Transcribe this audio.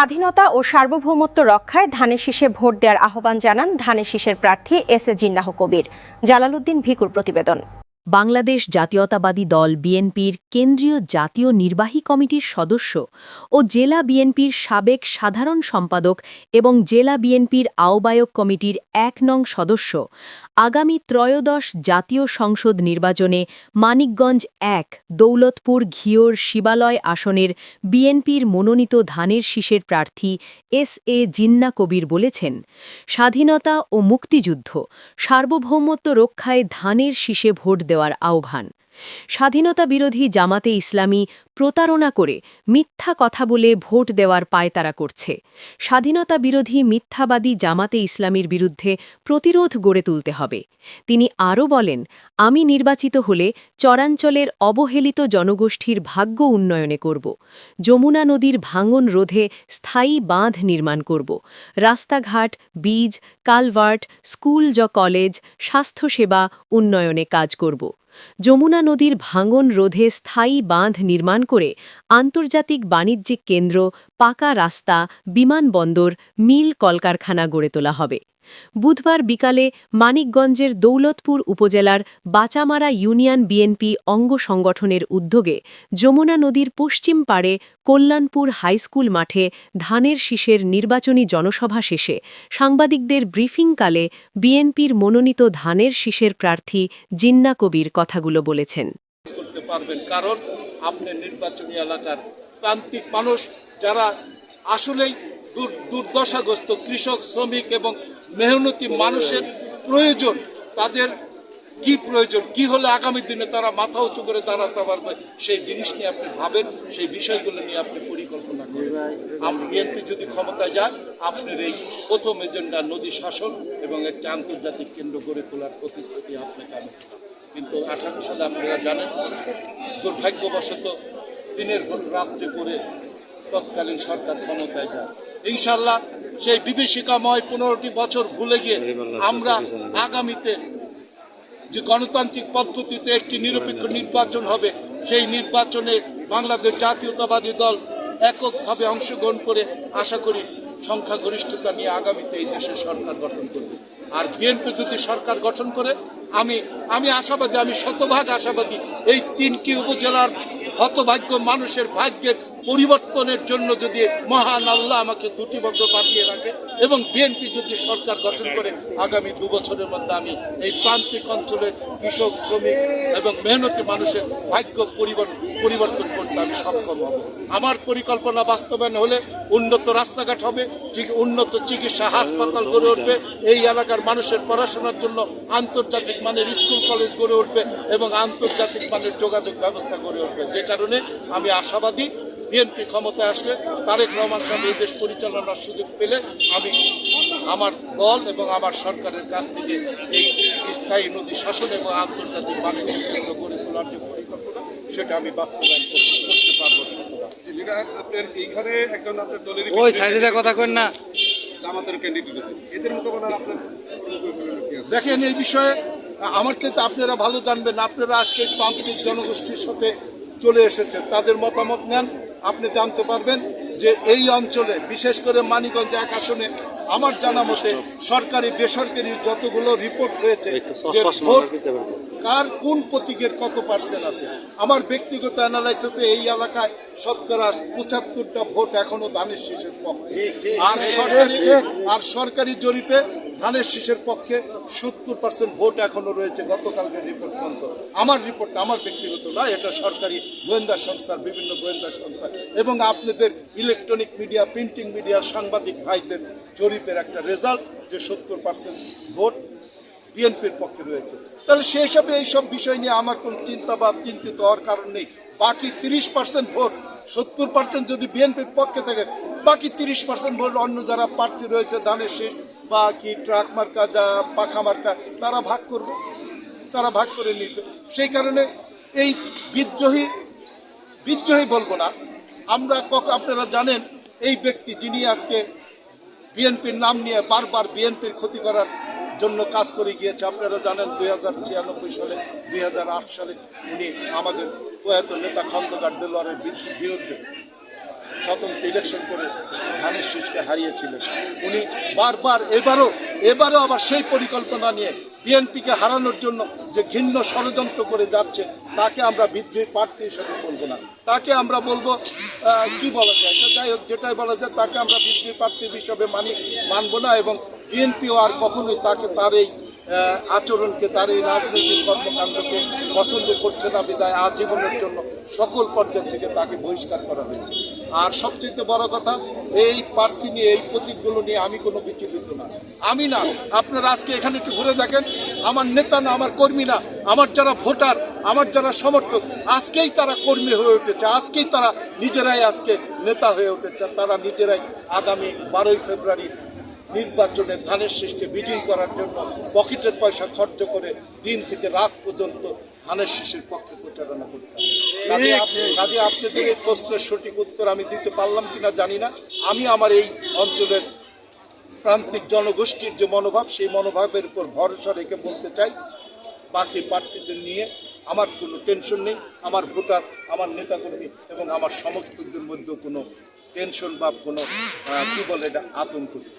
স্বাধীনতা ও সার্বভৌমত্ব রক্ষায় ধানের শীষে ভোট দেওয়ার আহ্বান জানান ধানের শীষের প্রার্থী এস এ জিন্নাহ কবির। জালালউদ্দিন ভিকুর প্রতিবেদন। বাংলাদেশ জাতীয়তাবাদী দল বিএনপির কেন্দ্রীয় জাতীয় নির্বাহী কমিটির সদস্য ও জেলা বিএনপির সাবেক সাধারণ সম্পাদক এবং জেলা বিএনপির আহ্বায়ক কমিটির ১ নং সদস্য আগামী ত্রয়োদশ জাতীয় সংসদ নির্বাচনে মানিকগঞ্জ ১ দৌলতপুর ঘিওর শিবালয় আসনের বিএনপির মনোনীত ধানের শীষের প্রার্থী এস এ জিন্নাহ কবির বলেছেন, স্বাধীনতা ও মুক্তিযুদ্ধ, সার্বভৌমত্ব রক্ষায় ধানের শীষে ভোট দেওয়ার আহ্বান। স্বাধীনতা বিরোধী জামাতে ইসলামী প্রতারণা করে মিথ্যা কথা বলে ভোট দেওয়ার পায়তারা করছে। স্বাধীনতা বিরোধী মিথ্যাবাদী জামাতে ইসলামীর বিরুদ্ধে প্রতিরোধ গড়ে তুলতে হবে। তিনি আরও বলেন, আমি নির্বাচিত হলে চরাঞ্চলের অবহেলিত জনগোষ্ঠীর ভাগ্য উন্নয়নে করব, যমুনা নদীর ভাঙন রোধে স্থায়ী বাঁধ নির্মাণ করব, রাস্তাঘাট, বীজ, কালভার্ট, স্কুল কলেজ, স্বাস্থ্যসেবা উন্নয়নে কাজ করব। যমুনা নদীর ভাঙন রোধে স্থায়ী বাঁধ নির্মাণ করে আন্তর্জাতিক বাণিজ্যিক কেন্দ্র, পাকা রাস্তা, বিমানবন্দর, মিল কলকারখানা গড়ে তোলা হবে। বুধবার বিকালে মানিকগঞ্জের দৌলতপুর উপজেলার বাচামারা ইউনিয়ন বিএনপি অঙ্গ সংগঠনের উদ্যোগে যমুনা নদীর পশ্চিম পাড়ে কল্যাণপুর হাইস্কুল মাঠে ধানের শীষের নির্বাচনী জনসভা শেষে সাংবাদিকদের ব্রিফিংকালে বিএনপির মনোনীত ধানের শীষের প্রার্থী জিন্নাহ কবির কথাগুলো বলেছেন। কারণ আপনি নির্বাচনী এলাকার প্রান্তিক মানুষ যারা আসলেই দুর্দশাগ্রস্ত কৃষক, শ্রমিক এবং মেহনতি মানুষের প্রয়োজন, তাদের কি প্রয়োজন, কি হলে আগামী দিনে তারা মাথা উঁচু করে দাঁড়াতে পারবে, সেই জিনিস নিয়ে আপনি ভাবেন, সেই বিষয়গুলো নিয়ে আপনি পরিকল্পনা করেন। বিএনপি যদি ক্ষমতায় যায়, আপনার এই প্রথম এজেন্ডা নদী শাসন এবং একটি আন্তর্জাতিক কেন্দ্র গড়ে তোলার প্রতিশ্রুতি আপনাকে আমি। কিন্তু 18 সালে আপনারা জানেন, দুর্ভাগ্যবশত দিনের রাত্রে করে তৎকালীন সরকার ক্ষমতায় যায়। ইনশাল্লাহ সেই বিভীষিকাময় 15টি বছর ভুলে গিয়ে আমরা আগামীতে যে গণতান্ত্রিক পদ্ধতিতে একটি নিরপেক্ষ নির্বাচন হবে, সেই নির্বাচনে বাংলাদেশ জাতীয়তাবাদী দল এককভাবে অংশগ্রহণ করে আশা করি সংখ্যাগরিষ্ঠতা নিয়ে আগামীতে এই দেশের সরকার গঠন করবে। আর বিএনপি যদি সরকার গঠন করে, আমি আশাবাদী, আমি শতভাগ আশাবাদী, এই 3টি উপজেলার হতভাগ্য মানুষের ভাগ্যের পরিবর্তনের জন্য যদি মহান আল্লাহ আমাকে 2টি বছর বাঁচিয়ে রাখে এবং বিএনপি যদি সরকার গঠন করে, আগামী 2 বছরের মধ্যে আমি এই প্রান্তিক অঞ্চলের কৃষক, শ্রমিক এবং মেহনতি মানুষের ভাগ্য পরিবর্তন করতে আমি সক্ষম হব। আমার পরিকল্পনা বাস্তবায়ন হলে উন্নত রাস্তাঘাট হবে, উন্নত চিকিৎসা হাসপাতাল গড়ে উঠবে, এই এলাকার মানুষের পড়াশোনার জন্য আন্তর্জাতিক মানের স্কুল কলেজ গড়ে উঠবে এবং আন্তর্জাতিক মানের যোগাযোগ ব্যবস্থা গড়ে উঠবে। যে কারণে আমি আশাবাদী, বিএনপি ক্ষমতায় আসলে তারেক রহমান সাহেব এই দেশ পরিচালনার সুযোগ পেলে আমি আমার দল এবং আমার সরকারের কাছ থেকে এই স্থায়ী নদী শাসন এবং আন্তর্জাতিক বাণিজ্য কেন্দ্র গড়ে তোলার যে পরিকল্পনা, সেটা আমি বাস্তবায়ন করতে পারবো। দেখেন, এই বিষয়ে আমার চাইতে আপনারা ভালো জানবেন। আপনারা আজকে প্রান্তিক জনগোষ্ঠীর সাথে চলে এসেছেন, তাদের মতামত নেন, আপনি জানতে পারবেন যে এই অঞ্চলে বিশেষ করে মানিকগঞ্জ 1 আসনে আমার জানা মতে সরকারি বেসরকারি যতগুলো রিপোর্ট হয়েছে যে ভোট কার কোন প্রতীকের কত % আছে, আমার ব্যক্তিগত অ্যানালাইসিসে এই এলাকায় শতকরা 75টা ভোট এখনো ধানের শীষের পক্ষে, আর সরকারি জরিপে ধানের শীষের পক্ষে 70% ভোট এখনো রয়েছে গতকালকের রিপোর্ট পর্যন্ত। আমার রিপোর্টটা আমার ব্যক্তিগত না, এটা সরকারি গোয়েন্দা সংস্থার, বিভিন্ন গোয়েন্দা সংস্থা এবং আপনাদের ইলেকট্রনিক মিডিয়া, প্রিন্টিং মিডিয়ার সাংবাদিক ভাইদের জরিপের একটা রেজাল্ট যে 70% ভোট বিএনপির পক্ষে রয়েছে। তাহলে সেই হিসাবে এইসব বিষয় নিয়ে আমার কোনো চিন্তা বা চিন্তিত হওয়ার কারণ নেই। বাকি 30% ভোট, 70% যদি বিএনপির পক্ষে থাকে, বাকি 30% ভোট অন্য যারা প্রার্থী রয়েছে ধানের শীষ বা কি ট্রাক মার্কা, যা পাখা মার্কা, তারা ভাগ করবে, তারা ভাগ করে নিবে। সেই কারণে এই বিদ্রোহী বলবো না আমরা। আপনারা জানেন, এই ব্যক্তি যিনি আজকে বিএনপির নাম নিয়ে বারবার বিএনপির ক্ষতি করার জন্য কাজ করে গিয়েছে, আপনারা জানেন 2096 সালে, 2008 সালে উনি আমাদের প্রয়াত নেতা খন্দকার দেলোয়ারের বিরুদ্ধে স্বতন্ত্র ইলেকশন করে ধানের শীষকে হারিয়েছিলেন। উনি বারবার এবারও আবার সেই পরিকল্পনা নিয়ে বিএনপিকে হারানোর জন্য যে ঘৃণ্য ষড়যন্ত্র করে যাচ্ছে, তাকে আমরা বিদ্রোহী প্রার্থী হিসেবে বলবো না, তাকে আমরা বলবো কি বলা যায়, যাই হোক যেটাই বলা যায়, তাকে আমরা বিদ্রোহী প্রার্থী হিসেবে মানবো না। এবং বিএনপিও আর কখনোই তার এই আচরণকে, তার এই রাজনৈতিক কর্মকাণ্ডকে পছন্দ করছে না, বিদায় আজীবনের জন্য সকল পর্যায় থেকে তাকে বহিষ্কার করা হয়েছে। আর সবচেয়ে বড় কথা, এই প্রার্থী নিয়ে, এই প্রতীকগুলো নিয়ে আমি কোনো বিচলিত না, আমি না। আপনারা আজকে এখানে একটু ঘুরে দেখেন, আমার নেতা না, আমার কর্মী না, আমার যারা ভোটার, আমার যারা সমর্থক, আজকেই তারা কর্মী হয়ে উঠেছে, আজকেই তারা নিজেরাই আজকে নেতা হয়ে উঠেছে। তারা নিজেরাই আগামী 12ই ফেব্রুয়ারি নির্বাচনে ধানের শীষকে বিজয়ী করার জন্য পকেটের পয়সা খরচ করে দিন থেকে রাত পর্যন্ত ধানের শীষের পক্ষে প্রচারণা করতে হবে। কাজে আপনাদের এই প্রশ্নের সঠিক উত্তর আমি দিতে পারলাম কিনা জানি না। আমি আমার এই অঞ্চলের প্রান্তিক জনগোষ্ঠীর যে মনোভাব, সেই মনোভাবের উপর ভরসা রেখে বলতে চাই, বাকি প্রার্থীদের নিয়ে আমার কোনো টেনশন নেই। আমার ভোটার, আমার নেতাকর্মী এবং আমার সমর্থকদের মধ্যেও কোনো টেনশন বা কোনো কি বলে এটা, আতঙ্ক নেই।